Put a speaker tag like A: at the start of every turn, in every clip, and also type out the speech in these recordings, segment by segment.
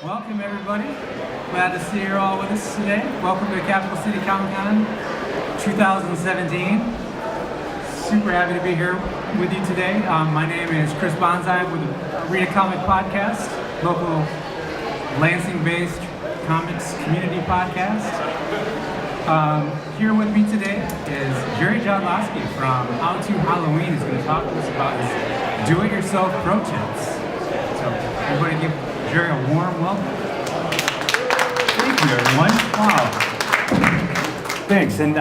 A: Welcome everybody. Glad to see you all with us today. Welcome to Capital City Comic Con 2017. Super happy to be here with you today. My name is Chris Bonsai with the Read a Comic podcast, local Lansing-based comics community podcast. Here with me today is Jerry Jodlowski from HowTo Halloween, who's going to talk to us about his do-it-yourself crochet. So everybody give Jerry a warm welcome. Thank you, everyone. Wow.
B: Thanks, and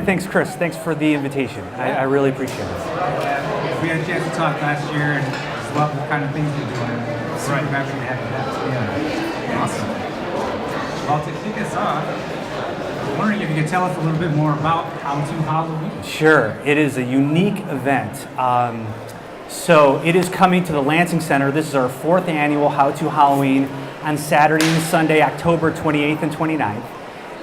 B: thanks, Chris. Thanks for the invitation. I really appreciate it.
A: We had a chance to talk last year, and just love the kind of things you're doing. Super happy to have you back. Awesome. Well, to kick us off, I'm wondering if you could tell us a little bit more about HowTo Halloween.
B: Sure. It is a unique event. So it is coming to the Lansing Center. This is our 4th annual HowTo Halloween on Saturday and Sunday, October 28th and 29th.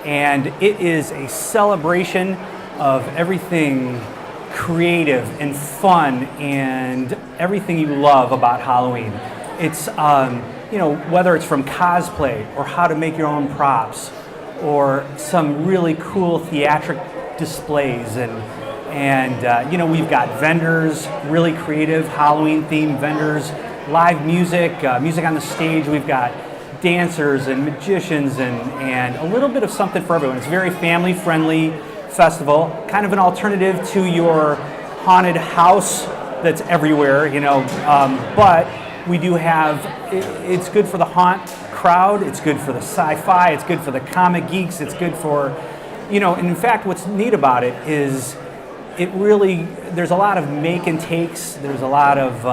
B: And it is a celebration of everything creative and fun and everything you love about Halloween. It's, whether it's from cosplay or how to make your own props or some really cool theatric displays and we've got vendors, really creative Halloween-themed vendors, live music, music on the stage. We've got dancers and magicians and a little bit of something for everyone. It's a very family-friendly festival, kind of an alternative to your haunted house that's everywhere, but we do have, it's good for the haunt crowd, it's good for the sci-fi, it's good for the comic geeks, it's good for, and in fact what's neat about it is there's a lot of make and takes, there's a lot of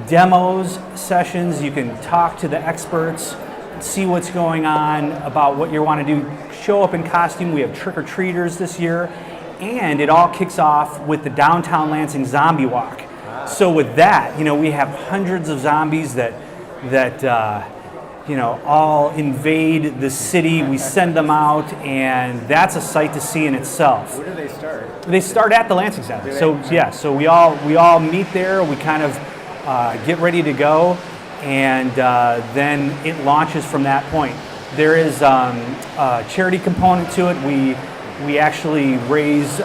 B: demos, sessions. You can talk to the experts, see what's going on about what you want to do, show up in costume. We have trick-or-treaters this year, and it all kicks off with the Downtown Lansing Zombie Walk. So with that, we have hundreds of zombies that all invade the city. We send them out, and that's a sight to see in itself.
C: Where do they start?
B: They start at the Lansing Center. So we all meet there. We kind of get ready to go, and then it launches from that point. There is a charity component to it. We actually raise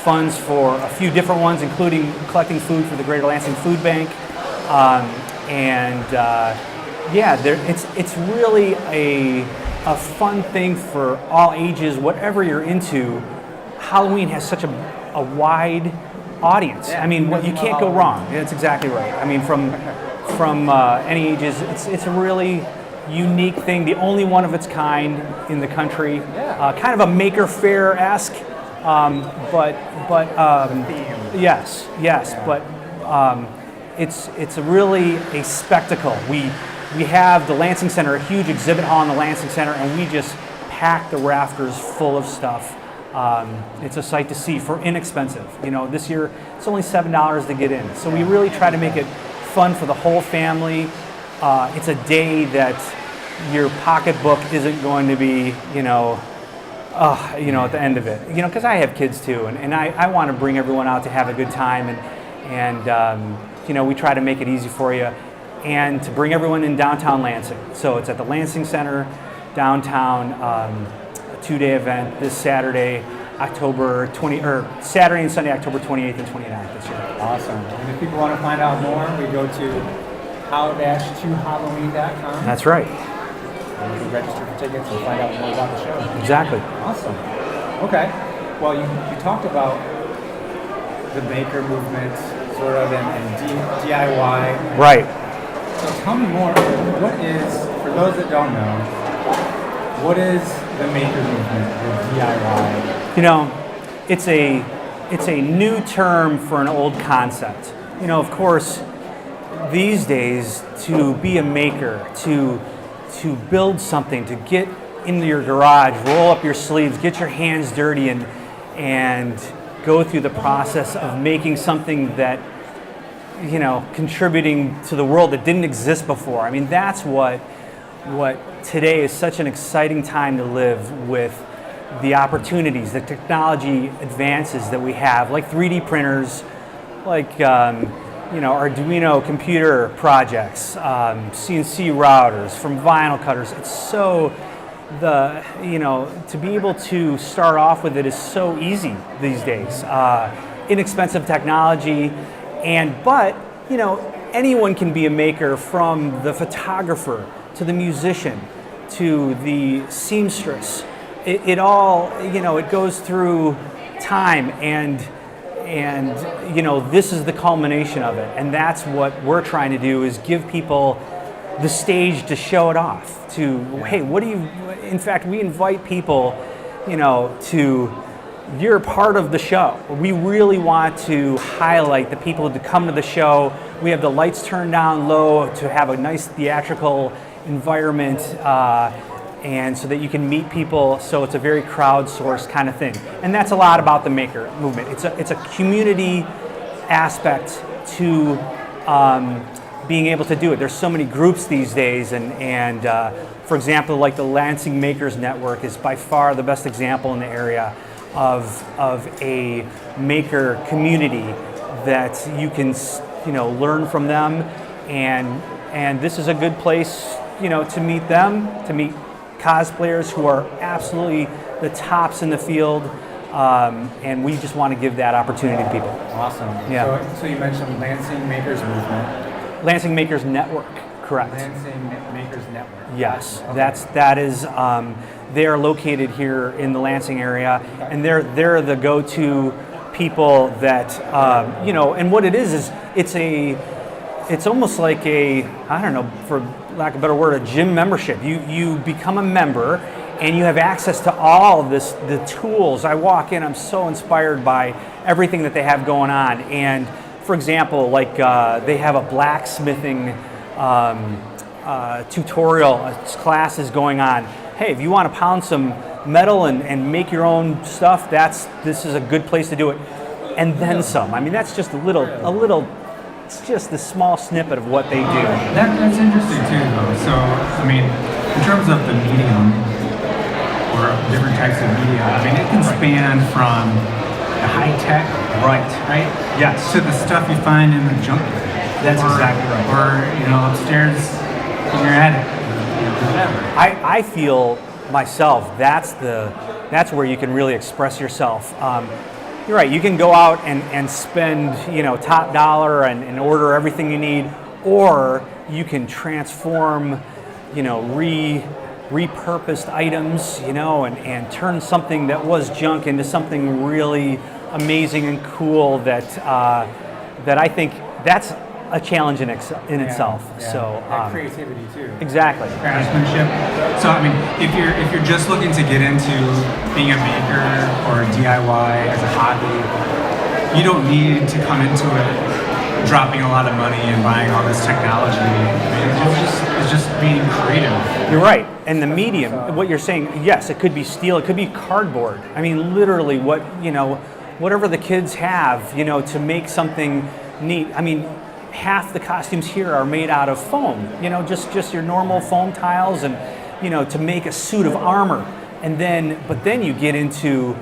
B: funds for a few different ones, including collecting food for the Greater Lansing Food Bank, it's really a fun thing for all ages, whatever you're into. Halloween has such a wide audience.
C: Yeah,
B: I mean, you can't go wrong. That's exactly right. I mean, from any ages, it's a really unique thing, the only one of its kind in the country.
C: Yeah.
B: Kind of a Maker Faire-esque, yes,
C: Yeah.
B: but it's really a spectacle. We have the Lansing Center, a huge exhibit hall in the Lansing Center, and we just pack the rafters full of stuff. It's a sight to see for inexpensive. This year it's only $7 to get in. So we really try to make it fun for the whole family. It's a day that your pocketbook isn't going to be, at the end of it. Because I have kids too, and I want to bring everyone out to have a good time, and we try to make it easy for you, and to bring everyone in downtown Lansing. So it's at the Lansing Center, downtown, a 2-day event this Saturday, Saturday and Sunday, October 28th and 29th this year.
C: Awesome. And if people want to find out more, we go to how-to-halloween.com.
B: That's right.
C: And you can register for tickets and find out more about the show.
B: Exactly.
C: Awesome. Okay. Well, you talked about the maker movement, sort of, and DIY.
B: Right.
C: So tell me more. What is, for those that don't know, what is the maker movement, the DIY?
B: It's a new term for an old concept. Of course, these days, to be a maker, to build something, to get into your garage, roll up your sleeves, get your hands dirty, and go through the process of making something that, contributing to the world that didn't exist before. I mean, that's what today is such an exciting time to live with. The opportunities, the technology advances that we have, like 3D printers, like Arduino computer projects, CNC routers, from vinyl cutters. It's so to be able to start off with it is so easy these days. Inexpensive technology, but anyone can be a maker, from the photographer to the musician to the seamstress. It all, it goes through time, and this is the culmination of it, and that's what we're trying to do, is give people the stage to show it off. Hey, in fact, we invite people, you're part of the show. We really want to highlight the people to come to the show. We have the lights turned down low to have a nice theatrical environment, and so that you can meet people. So it's a very crowdsourced kind of thing, and that's a lot about the maker movement. It's a community aspect to being able to do it. There's so many groups these days, and for example, like the Lansing Makers network is by far the best example in the area of a maker community that you can learn from them, and this is a good place to meet them, to meet cosplayers who are absolutely the tops in the field, and we just want to give that opportunity to people.
C: Awesome.
B: Yeah.
C: So you mentioned Lansing Makers movement.
B: Lansing Makers network, correct.
C: Lansing Makers network.
B: Yes,
C: Okay.
B: that is. They are located here in the Lansing area, and they're the go-to people that And what it is it's almost like a, I don't know, for lack of a better word, a gym membership. You become a member, and you have access to all of the tools. I walk in, I'm so inspired by everything that they have going on. And for example, like they have a blacksmithing tutorial class is going on. Hey, if you want to pound some metal and make your own stuff, this is a good place to do it. And then some. I mean, that's just a little. It's just the small snippet of what they do.
A: That's interesting too, though. So, I mean, in terms of the medium or different types of media, I mean, it can span from the high tech, right?
B: Yes.
A: To the stuff you find in the junkyard.
B: That's exactly right.
A: Or upstairs in your attic, whatever.
B: I feel myself, that's where you can really express yourself. You're right, you can go out and spend top dollar and order everything you need, or you can transform repurposed items and turn something that was junk into something really amazing and cool that I think that's a challenge in itself.
C: Yeah.
B: So
C: and creativity too.
B: Exactly.
A: Craftsmanship. So I mean, if you're just looking to get into being a maker or DIY as a hobby, you don't need to come into it dropping a lot of money and buying all this technology. I mean, it's just being creative.
B: You're right. And the medium, what you're saying, yes, it could be steel, it could be cardboard. I mean, literally, whatever the kids have, to make something neat. I mean, half the costumes here are made out of foam, just your normal foam tiles, and to make a suit of armor. But then you get into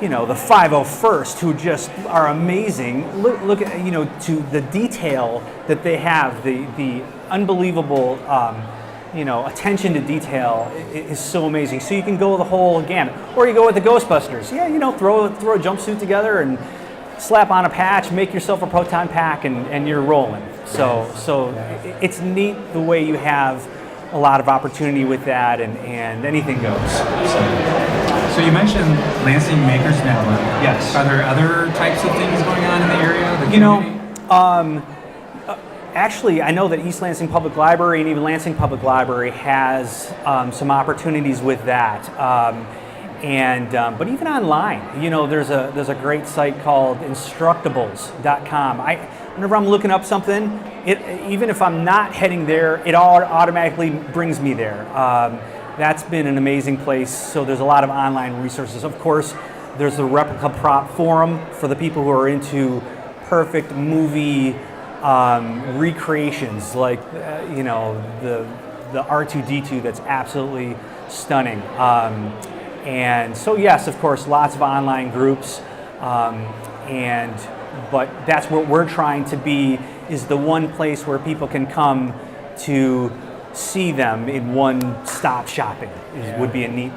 B: the 501st, who just are amazing. Look at to the detail that they have, the unbelievable attention to detail is so amazing. So you can go the whole gamut, or you go with the Ghostbusters. Yeah, throw a jumpsuit together and slap on a patch, make yourself a proton pack, and you're rolling. So it's neat the way you have a lot of opportunity with that, and anything goes.
A: So you mentioned Lansing Makers Network.
B: Yes.
A: Are there other types of things going on in the area?
B: Actually, I know that East Lansing Public Library and even Lansing Public Library has some opportunities with that. But even online, there's a great site called Instructables.com. Whenever I'm looking up something, even if I'm not heading there, it automatically brings me there. That's been an amazing place. So there's a lot of online resources. Of course, there's the Replica Prop Forum for the people who are into perfect movie recreations, like the R2-D2 that's absolutely stunning. And so yes, of course, lots of online groups, but that's what we're trying to be, is the one place where people can come to see them in one-stop shopping. Would be a neat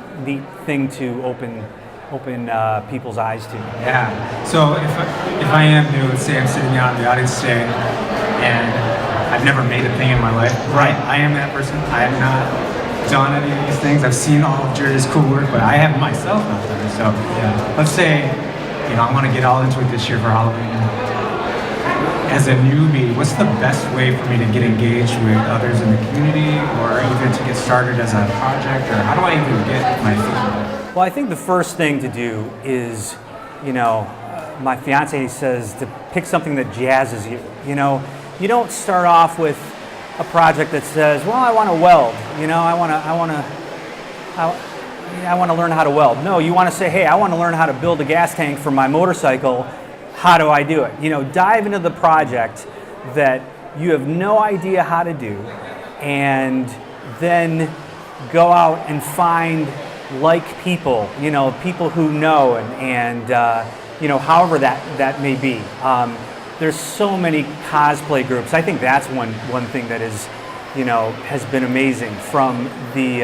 B: thing to open people's eyes to.
A: Yeah. So if I am new, let's say I'm sitting out in the audience today, and I've never made a thing in my life. Right. I am that person. I have not done any of these things. I've seen all of Jerry's cool work, but I have myself not done it. So let's say, I want to get all into it this year for Halloween. As a newbie, what's the best way for me to get engaged with others in the community, or even to get started as a project, or how do I even get my feet wet?
B: Well, I think the first thing to do is, my fiance says to pick something that jazzes you. You don't start off with a project that says, well, I want to weld. I want to learn how to weld. No, you want to say, hey, I want to learn how to build a gas tank for my motorcycle. How do I do it? Dive into the project that you have no idea how to do, and then go out and find people, people who know, and however that may be. There's so many cosplay groups. I think that's one thing that is, has been amazing. From the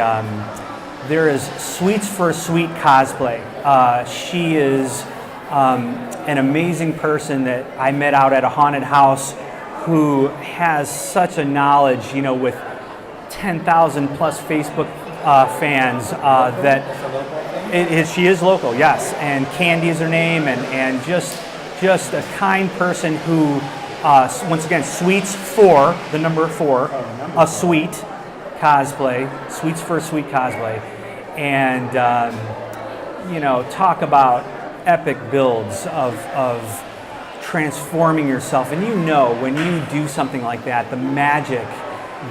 B: there is Sweets for Sweet Cosplay. She is an amazing person that I met out at a haunted house, who has such a knowledge, with 10,000 plus Facebook fans she is local, yes, and Candy is her name, and just a kind person who, once again, Sweets for the number 4, a sweet cosplay, Sweets for a Sweet Cosplay, and talk about epic builds of transforming yourself. And when you do something like that, the magic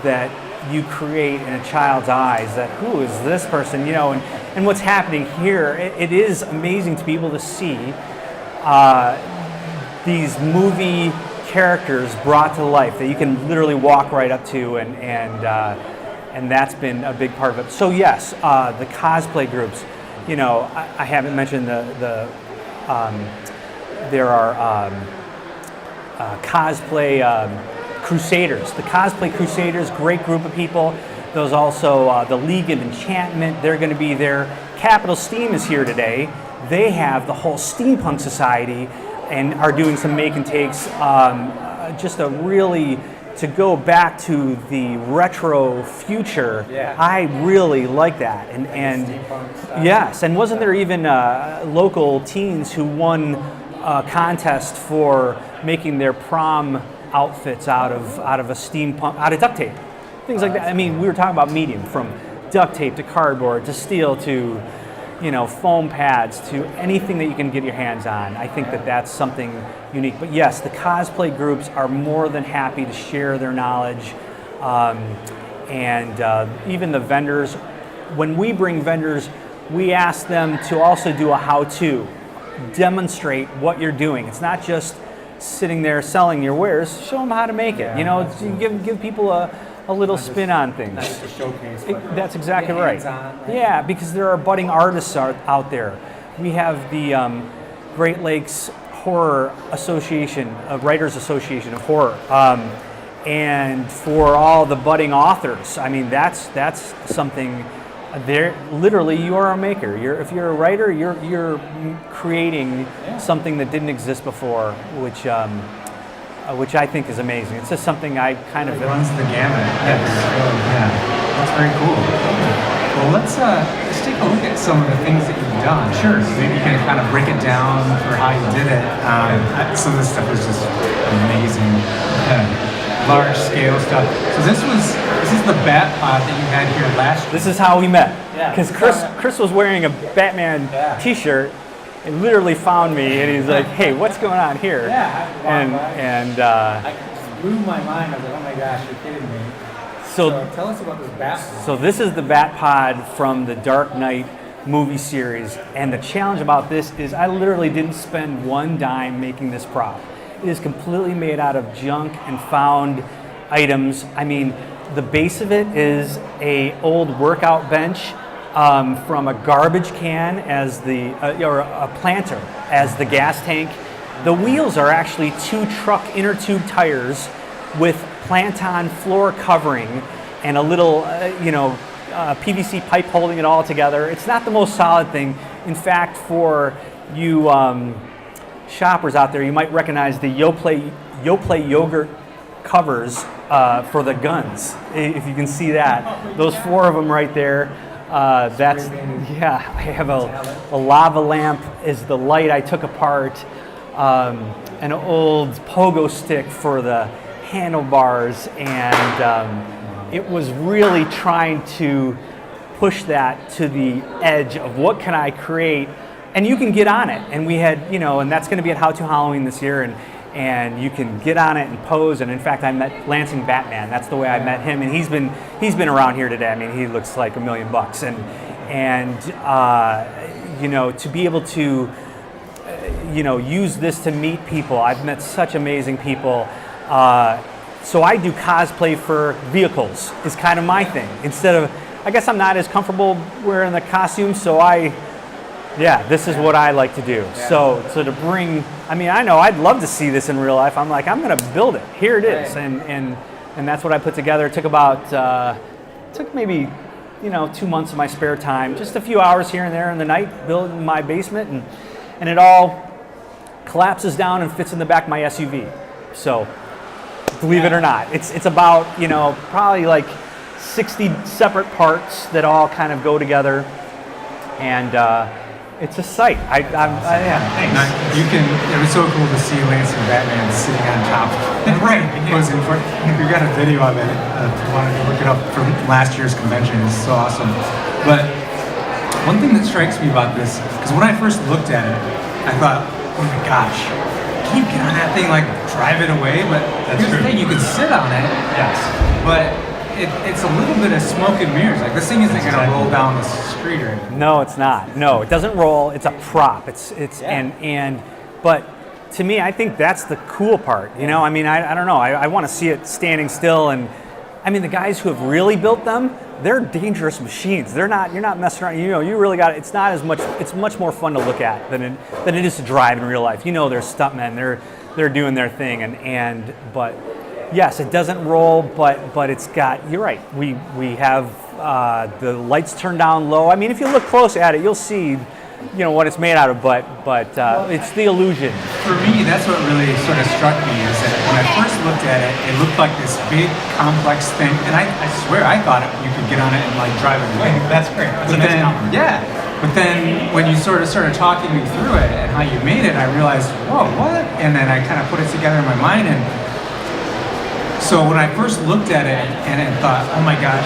B: that you create in a child's eyes, that who is this person, and what's happening here, it is amazing to be able to see these movie characters brought to life that you can literally walk right up to, and that's been a big part of it. So yes, the cosplay groups, I haven't mentioned there are cosplay Crusaders. The Cosplay Crusaders, great group of people. There's also the League of Enchantment. They're going to be there. Capital Steam is here today. They have the whole Steampunk Society and are doing some make and takes. Just a really, to go back to the retro future, I really like that. And yes, and wasn't there even local teens who won a contest for making their prom outfits out of duct tape, things like that. I mean, we were talking about medium, from duct tape to cardboard to steel to foam pads to anything that you can get your hands on. I think that's something unique. But yes, the cosplay groups are more than happy to share their knowledge, and even the vendors. When we bring vendors, we ask them to also do a how-to, demonstrate what you're doing. It's not just sitting there selling your wares. Show them how to make it. Give people a little spin on things.
C: Nice to showcase.
B: That's exactly right. Yeah, because there are budding artists out there. We have the Great Lakes Horror Association, Writers Association of Horror, and for all the budding authors. I mean, that's something. There, literally, you are a maker. If you're a writer, you're creating something that didn't exist before, which I think is amazing. It's just something I kind of
A: runs the gamut. Yeah, that's very cool. Well, let's take a look at some of the things that you've done. Sure. Maybe you can kind of break it down for how you did it. Some of this stuff was just amazing. Large scale stuff. So this is the Batpod that you had here last year.
B: This is how we met. Because Chris was wearing a Batman T-shirt and literally found me, and he's like, "Hey, what's going on here?"
C: I just blew my mind. I was like, "Oh my gosh, you're kidding me!" So tell us about this Batpod.
B: So this is the Batpod from the Dark Knight movie series, and the challenge about this is I literally didn't spend one dime making this prop. It is completely made out of junk and found items. I mean, the base of it is a old workout bench from a garbage can as or a planter as the gas tank. The wheels are actually 2 truck inner tube tires with plant-on floor covering and a little, PVC pipe holding it all together. It's not the most solid thing. In fact, for you shoppers out there, you might recognize the Yoplait yogurt covers for the guns. If you can see that, those 4 of them right there. That's, yeah, I have a lava lamp is the light I took apart. An old pogo stick for the handlebars, and it was really trying to push that to the edge of what can I create, and you can get on it. And we had, and that's going to be at HowTo Halloween this year, and you can get on it and pose. And in fact, I met Lansing Batman. That's the way I met him, and he's been around here today. I mean, he looks like $1 million, and to be able to use this to meet people. I've met such amazing people. So I do cosplay for vehicles is kind of my thing. Instead of, I guess I'm not as comfortable wearing the costume, so this is what I like to do. Yeah. So to bring, I know I'd love to see this in real life. I'm like, I'm gonna build it. Here it is, right. And that's what I put together. It took about, maybe 2 months of my spare time, just a few hours here and there in the night, building my basement, and it all collapses down and fits in the back of my SUV. So, believe it or not, it's about probably like 60 separate parts that all kind of go together, and it's a sight.
A: Thanks. It was so cool to see Lansing Batman sitting on top. Right. It was important. We got a video of it. If you wanted to look it up from last year's convention, it's so awesome. But one thing that strikes me about this, because when I first looked at it, I thought, oh my gosh, can you get on that thing, like drive it away? But here's the thing, you can sit on it. Yes. But it's a little bit of smoke and mirrors. Like this thing isn't going to roll down the street or anything.
B: No, it's not. No, it doesn't roll. It's a prop. But to me, I think that's the cool part. I don't know. I want to see it standing still, and the guys who have really built them, they're dangerous machines. You're not messing around. You really got it. It's not as much. It's much more fun to look at than it is to drive in real life. They're stuntmen. They're doing their thing, but yes, it doesn't roll, but it's got. You're right. We have the lights turned down low. If you look close at it, you'll see. What it's made out of, but it's the illusion.
A: For me, that's what really sort of struck me is that when I first looked at it, it looked like this big, complex thing, and I swear I thought you could get on it and like drive it away.
B: That's great. That's
A: a nice compliment. Yeah, but then when you sort of started talking me through it and how you made it, I realized, whoa, what? And then I kind of put it together in my mind, and so when I first looked at it and thought, oh my gosh,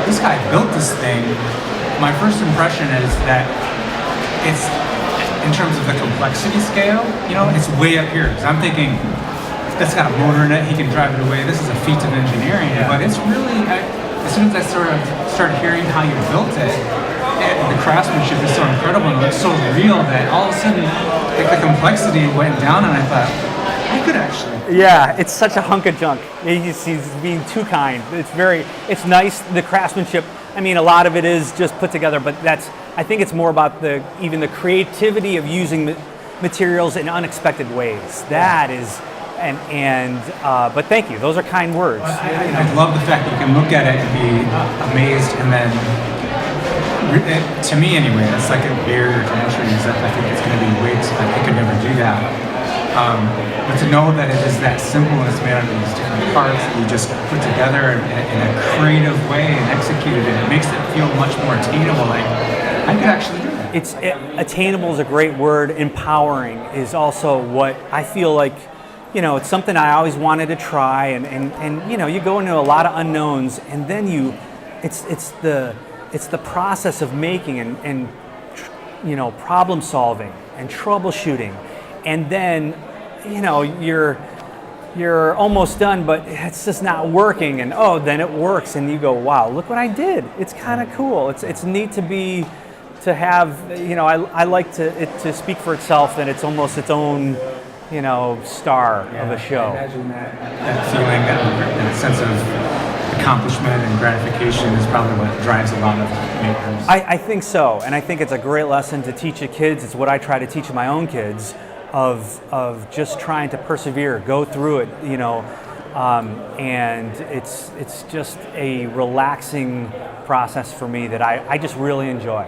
A: this guy built this thing, my first impression is that it's, in terms of the complexity scale, it's way up here. Because I'm thinking, that's got a motor in it, he can drive it away, this is a feat of engineering. Yeah. But it's really, as soon as I sort of started hearing how you built it, the craftsmanship is so incredible and it's so real that all of a sudden, the complexity went down and I thought, I could actually.
B: Yeah, it's such a hunk of junk. He's being too kind. It's nice, the craftsmanship. A lot of it is just put together, but I think it's more about even the creativity of using materials in unexpected ways. That is, but thank you. Those are kind words.
A: I love the fact that you can look at it and be amazed, and then, to me anyway, it's like a barrier to entry. I think it's going to be way too, I could never do that. But to know that it is that simple and it's made out of these different parts that you just put together in a creative way and executed it, it makes it feel much more attainable. Like, I could actually do that.
B: Attainable is a great word. Empowering is also what I feel like, it's something I always wanted to try, and you go into a lot of unknowns, and then it's the process of making and problem solving and troubleshooting. And then, you're almost done, but it's just not working. And then it works, and you go, "Wow, look what I did!" It's kind of cool. It's neat to have. I like it to speak for itself, and it's almost its own, star of a show.
A: I imagine that feeling, that sense of accomplishment and gratification is probably what drives a lot of makers.
B: I think so, and I think it's a great lesson to teach your kids. It's what I try to teach my own kids. Of just trying to persevere, go through it, and it's just a relaxing process for me that I just really enjoy.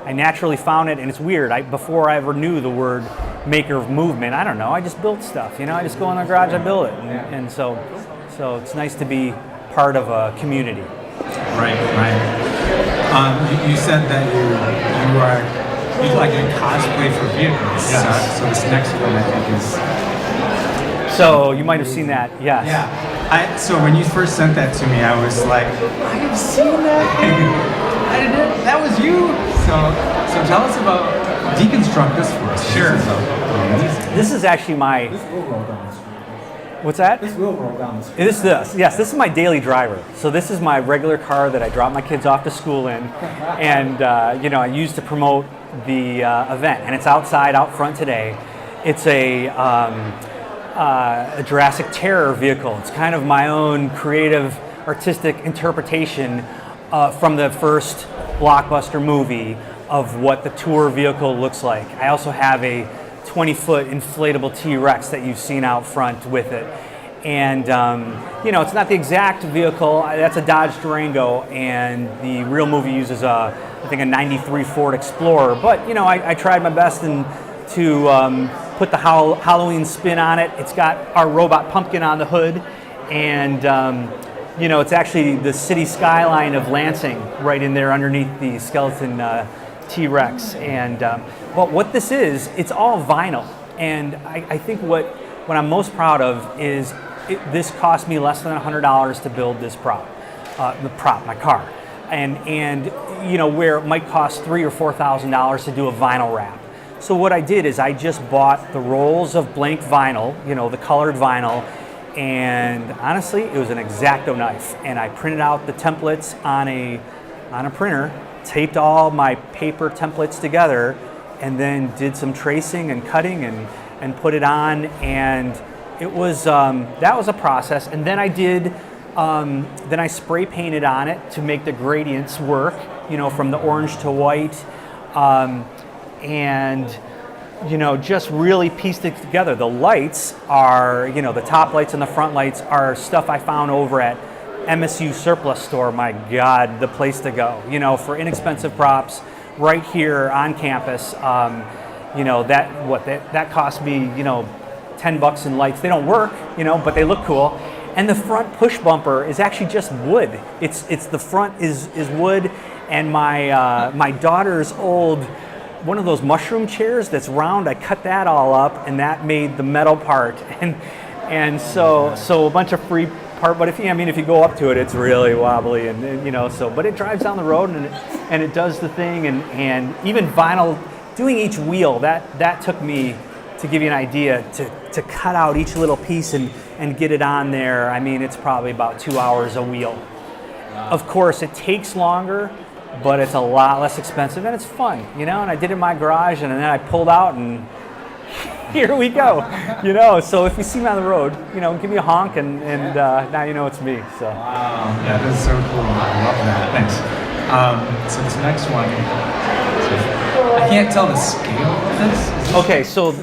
B: I naturally found it, and it's weird. Before I ever knew the word maker of movement, I don't know. I just built stuff. I just go in the garage, I build it, and so it's nice to be part of a community.
A: Right. You said that you like to cosplay for vehicles.
C: Yes.
A: So this next one I think is.
B: So you might have seen that. Yes.
A: Yeah. So when you first sent that to me, I was like, I have seen that thing. That was you. So tell us about deconstruct this for us.
C: Sure.
B: This is actually my.
C: This will roll down the street.
B: What's that?
C: This will roll down the street.
B: It is this. Yes, this is my daily driver. So this is my regular car that I drop my kids off to school in, and I use to promote the event. And it's outside, out front today. It's a Jurassic Terror vehicle. It's kind of my own creative, artistic interpretation from the first blockbuster movie of what the tour vehicle looks like. I also have a 20-foot inflatable T-Rex that you've seen out front with it. And, it's not the exact vehicle. That's a Dodge Durango, and the real movie uses I think a 93 Ford Explorer. But, I tried my best to put the Halloween spin on it. It's got our robot pumpkin on the hood, and, it's actually the city skyline of Lansing right in there underneath the skeleton T-Rex. And but what this is, it's all vinyl. And I think what I'm most proud of is this cost me less than $100 to build this prop, my car. And where it might cost $3,000 or $4,000 to do a vinyl wrap. So what I did is I just bought the rolls of blank vinyl, the colored vinyl, and honestly, it was an X-Acto knife. And I printed out the templates on a printer, taped all my paper templates together, and then did some tracing and cutting and put it on. And it was that was a process. And then I spray painted on it to make the gradients work, from the orange to white, and just really pieced it together. The lights are, the top lights and the front lights are stuff I found over at MSU Surplus Store. My God, the place to go, for inexpensive props right here on campus. That cost me, $10 in lights. They don't work, but they look cool. And the front push bumper is actually just wood. It's the front is wood, and my daughter's old one of those mushroom chairs that's round. I cut that all up, and that made the metal part. And so a bunch of free part. But if you go up to it, it's really wobbly, but it drives down the road and it does the thing. And even vinyl, doing each wheel, that took me, to give you an idea, to cut out each little piece and get it on there. It's probably about 2 hours a wheel. Of course, it takes longer, but it's a lot less expensive and it's fun, and I did it in my garage, and then I pulled out and here we go, so if you see me on the road, give me a honk and now you know it's me. So.
A: Wow, that is so cool. I love that. Thanks. So this next one, I can't tell the scale of this.
B: Okay, so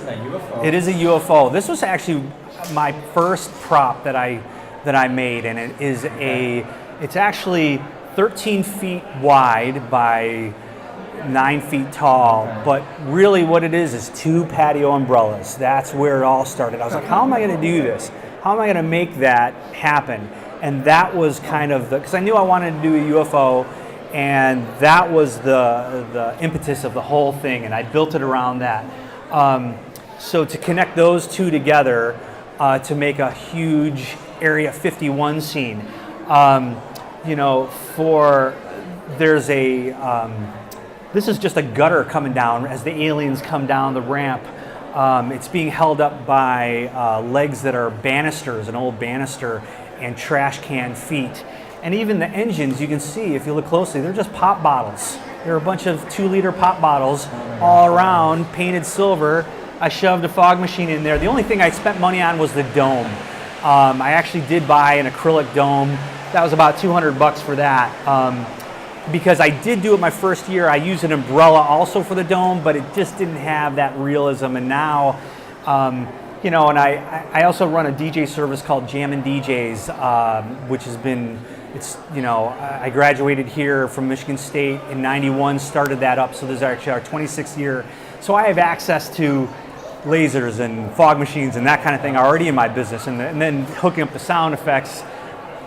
B: it is a UFO. This was actually my first prop that I made, and it's actually 13 feet wide by 9 feet tall, but really what it is 2 patio umbrellas. That's where it all started. I was like, how am I going to do this? How am I going to make that happen? And that was kind of because I knew I wanted to do a UFO, and that was the impetus of the whole thing, and I built it around that. So to connect those two together to make a huge Area 51 scene, this is just a gutter coming down as the aliens come down the ramp. It's being held up by legs that are banisters, an old banister, and trash can feet. And even the engines, you can see, if you look closely, they're just pop bottles. There are a bunch of 2-liter pop bottles all around, painted silver. I shoved a fog machine in there. The only thing I spent money on was the dome. I actually did buy an acrylic dome. That was about $200 for that. Because I did do it my first year. I used an umbrella also for the dome, but it just didn't have that realism. And now, you know, and I also run a DJ service called Jammin' DJs, which has been, it's, you know, I graduated here from Michigan State in '91, started that up, so this is actually our 26th year. So I have access to lasers and fog machines and that kind of thing already in my business, and then hooking up the sound effects.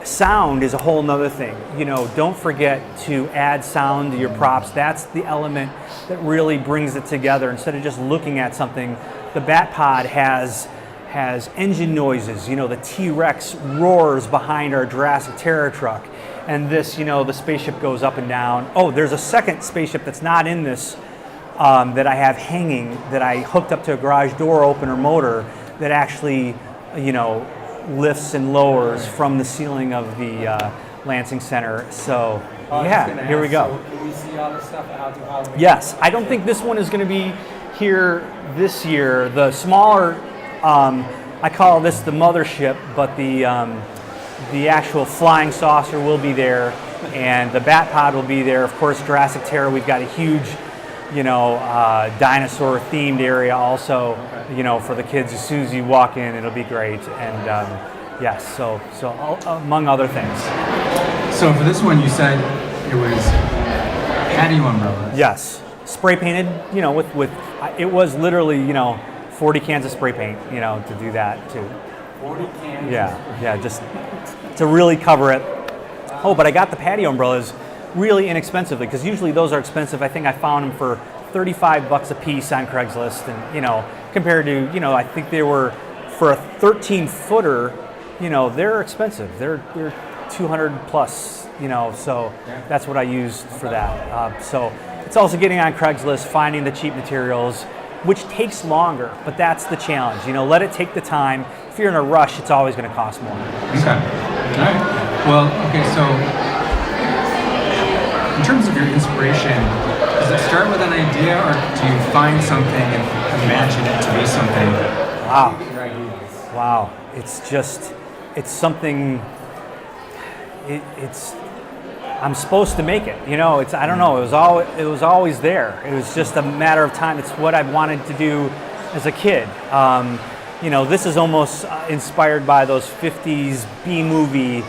B: Sound is a whole nother thing. You know, don't forget to add sound to your props. That's the element that really brings it together. Instead of just looking at something, the Batpod has engine noises. You know, the T-Rex roars behind our Jurassic Terror truck. And this, you know, the spaceship goes up and down. Oh, there's a second spaceship that's not in this that I have hanging, that I hooked up to a garage door opener motor that actually, you know, lifts and lowers from the ceiling of the Lansing Center. So yeah, here we go.
C: So can we see all this stuff at HowTo Halloween?
B: Yes, I don't think this one is going to be here this year. The smaller, I call this the mothership, but the actual flying saucer will be there, and the Batpod will be there. Of course, Jurassic Terror, we've got a huge, you know, dinosaur themed area also, you know, for the kids. As soon as you walk in, it'll be great. And yes, so among other things.
A: So for this one, you said it was patio umbrellas.
B: Yes, spray painted, you know, with it was literally, you know, 40 cans of spray paint, you know, to do that too.
C: 40 cans?
B: Yeah, just to really cover it. Oh, but I got the patio umbrellas really inexpensively, because usually those are expensive. I think I found them for $35 a piece on Craigslist, and, you know, compared to, you know, I think they were, for a 13-footer, you know, they're expensive. They're 200 plus, you know, so that's what I used for that. So it's also getting on Craigslist, finding the cheap materials, which takes longer, but that's the challenge. You know, let it take the time. If you're in a rush, it's always going to cost more.
A: Okay. All right. Well, okay, so in terms of your inspiration, does it start with an idea, or do you find something and imagine it to be something?
B: Wow. Wow. It's just, it's something, it's, I'm supposed to make it, you know, it's, I don't know, it was always there. It was just a matter of time. It's what I wanted to do as a kid. You know, this is almost inspired by those 50s B-movie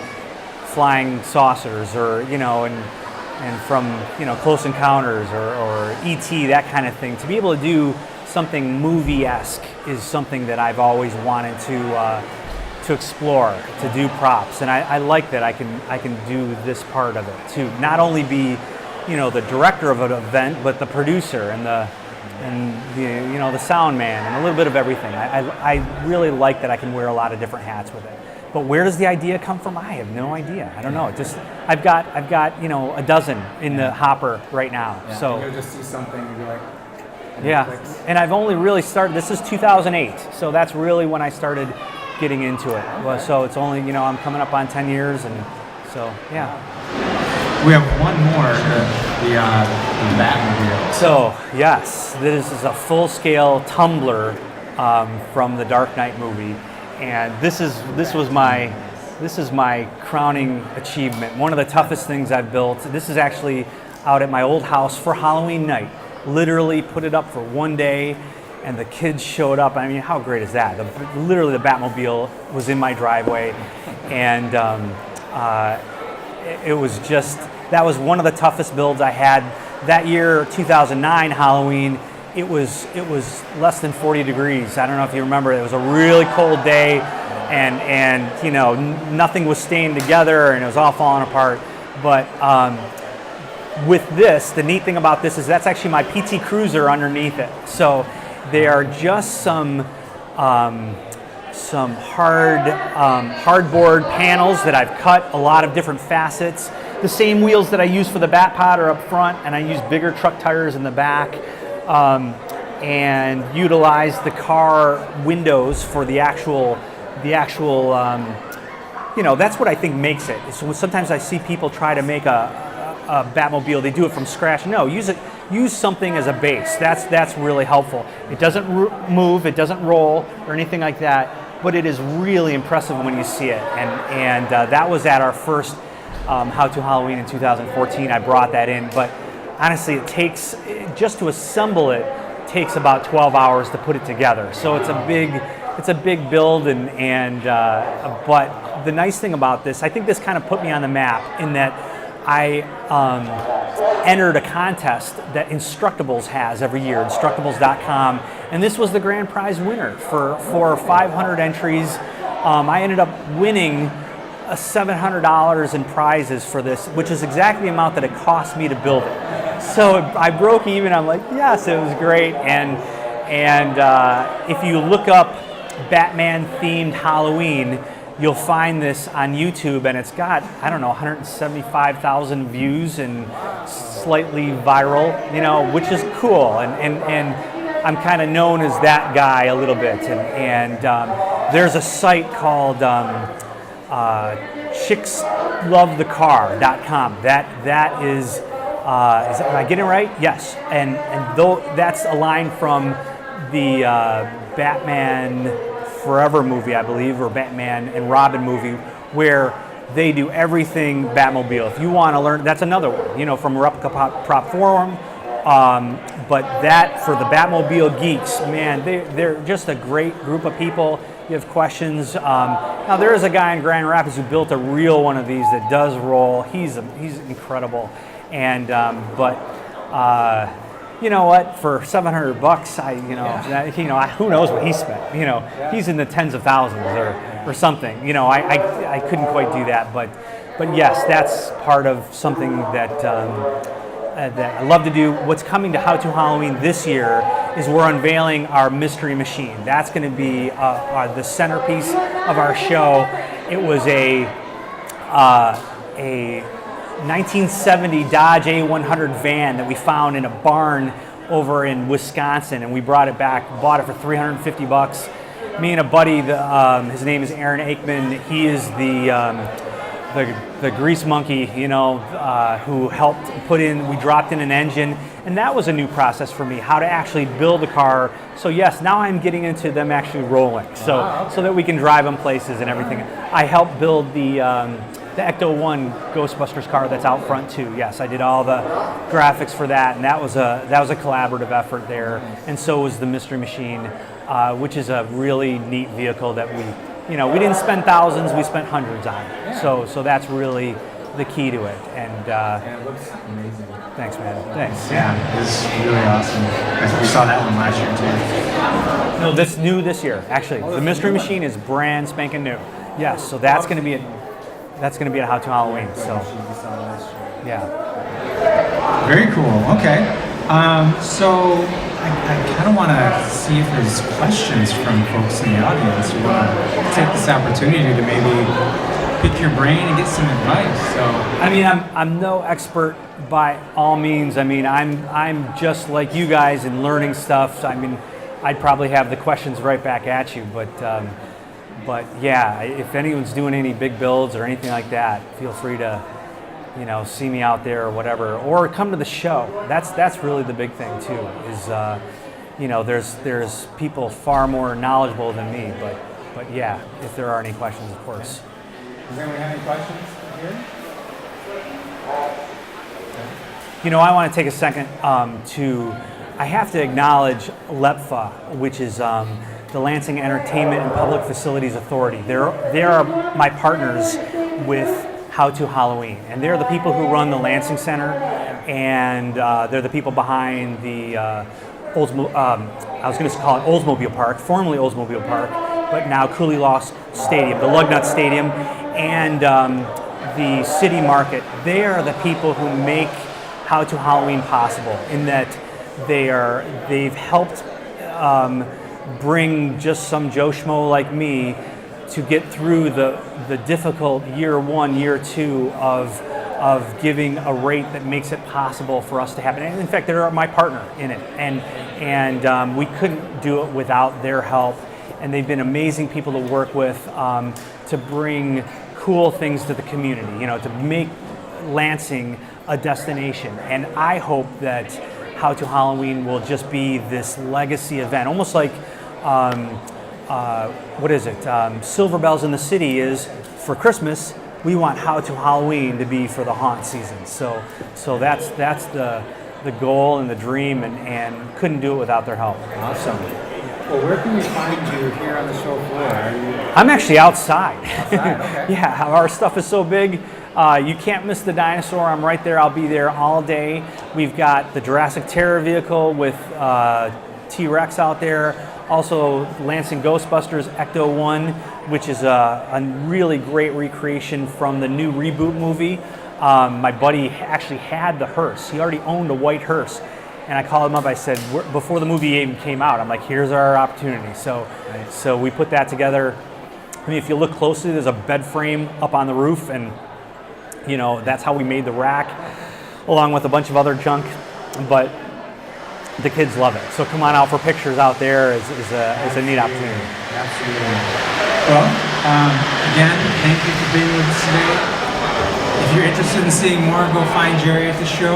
B: flying saucers, or, you know, and from, you know, Close Encounters or E.T., that kind of thing. To be able to do something movie-esque is something that I've always wanted to explore, to do props, and I like that I can do this part of it too. Not only be, you know, the director of an event, but the producer and the you know, the sound man and a little bit of everything. I really like that I can wear a lot of different hats with it. But where does the idea come from? I have no idea. I don't know. It just, I've got you know, a dozen in the hopper right now.
C: Yeah.
B: So
C: you'll just see something and be like,
B: yeah. And I've only really started. This is 2008, so that's really when I started getting into it.
C: Okay.
B: Well, so it's only, you know, I'm coming up on 10 years, and so yeah.
A: We have one more, the Batmobile.
B: So yes, this is a full-scale tumbler from the Dark Knight movie, and this is my crowning achievement. One of the toughest things I've built. This is actually out at my old house for Halloween night. Literally put it up for one day, and the kids showed up. I mean, how great is that? Literally, the Batmobile was in my driveway, and it was just, that was one of the toughest builds I had. That year, 2009 Halloween, it was less than 40 degrees. I don't know if you remember, it was a really cold day, and you know, nothing was staying together, and it was all falling apart. But with this, the neat thing about this is that's actually my PT Cruiser underneath it. So they are just some hardboard panels that I've cut a lot of different facets. The same wheels that I use for the Batpod are up front, and I use bigger truck tires in the back, and utilize the car windows for the actual. You know, that's what I think makes it. So sometimes I see people try to make a Batmobile, they do it from scratch. No, use something as a base. That's really helpful. It doesn't move, it doesn't roll or anything like that, but it is really impressive when you see it. And that was at our first HowTo Halloween in 2014. I brought that in, but honestly, it takes, just to assemble it, takes about 12 hours to put it together. So it's a it's a big build, but the nice thing about this, I think this kind of put me on the map in that I entered a contest that Instructables has every year, Instructables.com, and this was the grand prize winner for 500 entries. I ended up winning $700 in prizes for this, which is exactly the amount that it cost me to build it. So I broke even. I'm like, yes, it was great. And if you look up Batman themed Halloween, you'll find this on YouTube, and it's got, I don't know, 175,000 views and slightly viral, which is cool. And I'm kind of known as that guy a little bit. And there's a site called chickslovethecar.com. That is am I getting it right? Yes. And though that's a line from the Batman Forever movie, I believe, or Batman and Robin movie, where they do everything Batmobile. If you want to learn, that's another one, from Replica Prop Forum. But that, for the Batmobile geeks, man, they're just a great group of people. You have questions. Now there is a guy in Grand Rapids who built a real one of these that does roll. He's incredible. And you know what? For $700, who knows what he spent? He's in the tens of thousands or something. I couldn't quite do that, but yes, that's part of something that I love to do. What's coming to HowTo Halloween this year is we're unveiling our mystery machine. That's going to be the centerpiece of our show. It was a 1970 Dodge A100 van that we found in a barn over in Wisconsin, and we brought it back, bought it for $350. Me and a buddy, his name is Aaron Aikman. He is the grease monkey, who helped we dropped in an engine, and that was a new process for me, how to actually build a car. So yes, now I'm getting into them actually rolling, so that we can drive them places and everything. I helped build the Ecto-1 Ghostbusters car that's out front too. Yes, I did all the graphics for that, and that was a collaborative effort there. And so was the Mystery Machine, which is a really neat vehicle that we didn't spend thousands, we spent hundreds on it. Yeah. So that's really the key to it. And
C: it looks amazing.
B: Thanks, man. Thanks.
A: Yeah, it's really awesome. We saw that one last year too.
B: No, that's new this year. Actually, the Mystery Machine is brand spanking new. Yes, so that's going to be at HowTo Halloween. So yeah.
A: Very cool. Okay. So I kind of want to see if there's questions from folks in the audience who want to take this opportunity to maybe pick your brain and get some advice. So
B: I mean, I'm no expert by all means. I mean, I'm just like you guys in learning stuff. I mean, I'd probably have the questions right back at you, but yeah, if anyone's doing any big builds or anything like that, feel free to see me out there or whatever, or come to the show. That's really the big thing too. Is there's people far more knowledgeable than me, but yeah, if there are any questions, of course.
C: Does anyone have any questions here?
B: I want to take a second I have to acknowledge LEPFA, which is the Lansing Entertainment and Public Facilities Authority. They are my partners with HowTo Halloween, and they're the people who run the Lansing Center, and they're the people behind the I was going to call it Oldsmobile Park, formerly Oldsmobile Park, but now Cooley Law Stadium, the Lugnut Stadium, and the City Market. They are the people who make HowTo Halloween possible, in that they've helped bring just some Joe Schmo like me to get through the difficult year one, year two of giving a rate that makes it possible for us to happen. And in fact, they're my partner in it, and we couldn't do it without their help. And they've been amazing people to work with to bring cool things to the community, to make Lansing a destination. And I hope that HowTo Halloween will just be this legacy event, almost like what is it? Silver Bells in the City is for Christmas. We want HowTo Halloween to be for the haunt season. So that's the goal and the dream, and couldn't do it without their help.
C: Awesome. Well, where can we find you here on the show floor? Are you
B: I'm actually outside.
C: outside? Okay.
B: Yeah, our stuff is so big. You can't miss the dinosaur. I'm right there. I'll be there all day. We've got the Jurassic Terror vehicle with T-Rex out there. Also, Lansing Ghostbusters Ecto 1, which is a really great recreation from the new reboot movie. My buddy actually had the hearse. He already owned a white hearse. And I called him up. I said, before the movie even came out, I'm like, here's our opportunity. So,
C: Nice.
B: so we put that together. I mean, if you look closely, there's a bed frame up on the roof, and you know that's how we made the rack, along with a bunch of other junk. But the kids love it. So come on out for pictures out there. Is a neat opportunity.
C: Absolutely.
A: Well, again, thank you for being with us today. If you're interested in seeing more, go find Jerry at the show.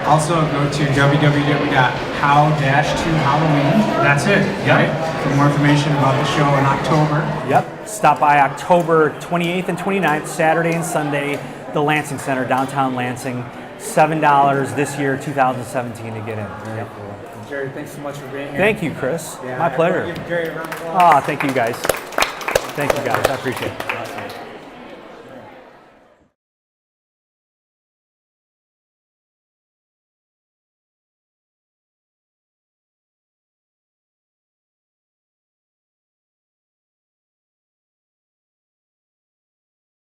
A: Also, go to www.how-to-halloween. That's it, right? For more information about the show in October.
B: Yep. Stop by October 28th and 29th, Saturday and Sunday, the Lansing Center, downtown Lansing. $7 this year, 2017, to get in.
C: Very
B: Yep.
C: cool. Jerry, thanks so much for being here.
B: Thank you, Chris.
C: Yeah,
B: My pleasure.
C: Give Jerry a round of applause.
B: Thank you guys. Thank you guys. I appreciate it.